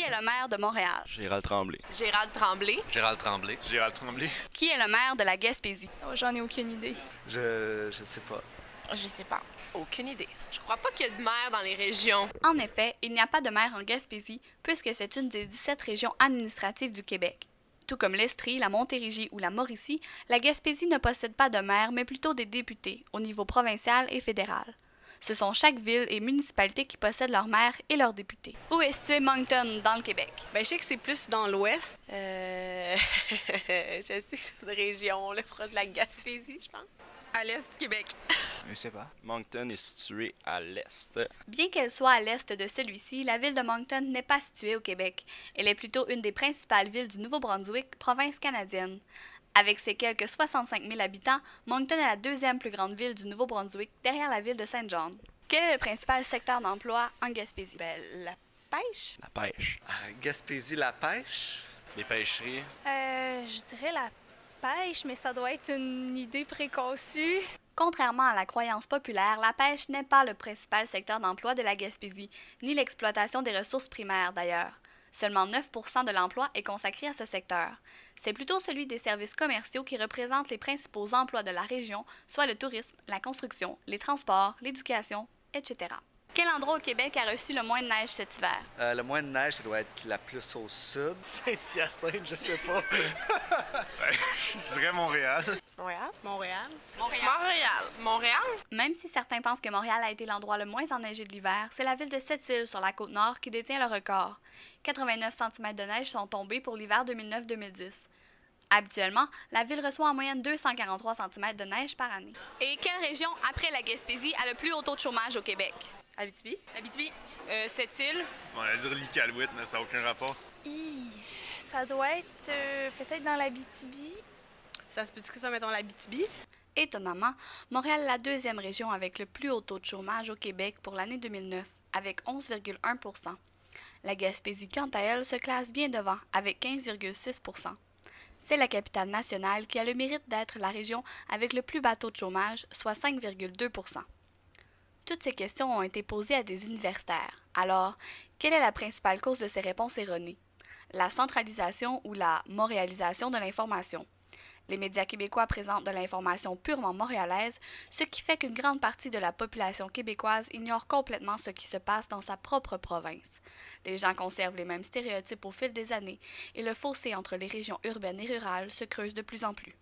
est le maire de Montréal? Gérald Tremblay. Gérald Tremblay. Gérald Tremblay. Gérald Tremblay. Qui est le maire de la Gaspésie? Oh, j'en ai aucune idée. Je sais pas. Je sais pas. Aucune idée. Je crois pas qu'il y a de maire dans les régions. En effet, il n'y a pas de maire en Gaspésie puisque c'est une des 17 régions administratives du Québec. Tout comme l'Estrie, la Montérégie ou la Mauricie, la Gaspésie ne possède pas de maire mais plutôt des députés au niveau provincial et fédéral. Ce sont chaque ville et municipalité qui possèdent leur maire et leurs députés. Où est situé Moncton, dans le Québec? Ben, je sais que c'est plus dans l'ouest. Je sais que c'est une région, là, proche de la Gaspésie, je pense. À l'est du Québec. Je sais pas. Moncton est situé à l'est. Bien qu'elle soit à l'est de celui-ci, la ville de Moncton n'est pas située au Québec. Elle est plutôt une des principales villes du Nouveau-Brunswick, province canadienne. Avec ses quelques 65 000 habitants, Moncton est la deuxième plus grande ville du Nouveau-Brunswick, derrière la ville de Saint John. Quel est le principal secteur d'emploi en Gaspésie? Ben, la pêche. La pêche. Gaspésie, la pêche. Les pêcheries. Je dirais la pêche, mais ça doit être une idée préconçue. Contrairement à la croyance populaire, la pêche n'est pas le principal secteur d'emploi de la Gaspésie, ni l'exploitation des ressources primaires d'ailleurs. Seulement 9 % de l'emploi est consacré à ce secteur. C'est plutôt celui des services commerciaux qui représentent les principaux emplois de la région, soit le tourisme, la construction, les transports, l'éducation, etc. Quel endroit au Québec a reçu le moins de neige cet hiver? Le moins de neige, ça doit être la plus au sud. Saint-Hyacinthe, je sais pas. Je dirais Montréal. Montréal? Montréal. Montréal. Montréal? Même si certains pensent que Montréal a été l'endroit le moins enneigé de l'hiver, c'est la ville de Sept-Îles sur la côte nord qui détient le record. 89 cm de neige sont tombés pour l'hiver 2009-2010. Habituellement, la ville reçoit en moyenne 243 cm de neige par année. Et quelle région, après la Gaspésie, a le plus haut taux de chômage au Québec? Abitibi? L'Abitibi. Cette-île? On va dire l'Iqaluit, mais ça n'a aucun rapport. Ça doit être peut-être dans l'Abitibi. Ça se peut-tu que ça, mettons, l'Abitibi? Étonnamment, Montréal est la deuxième région avec le plus haut taux de chômage au Québec pour l'année 2009, avec 11,1 %. La Gaspésie, quant à elle, se classe bien devant, avec 15,6 %. C'est la capitale nationale qui a le mérite d'être la région avec le plus bas taux de chômage, soit 5,2 %. Toutes ces questions ont été posées à des universitaires. Alors, quelle est la principale cause de ces réponses erronées? La centralisation ou la montréalisation de l'information. Les médias québécois présentent de l'information purement montréalaise, ce qui fait qu'une grande partie de la population québécoise ignore complètement ce qui se passe dans sa propre province. Les gens conservent les mêmes stéréotypes au fil des années et le fossé entre les régions urbaines et rurales se creuse de plus en plus.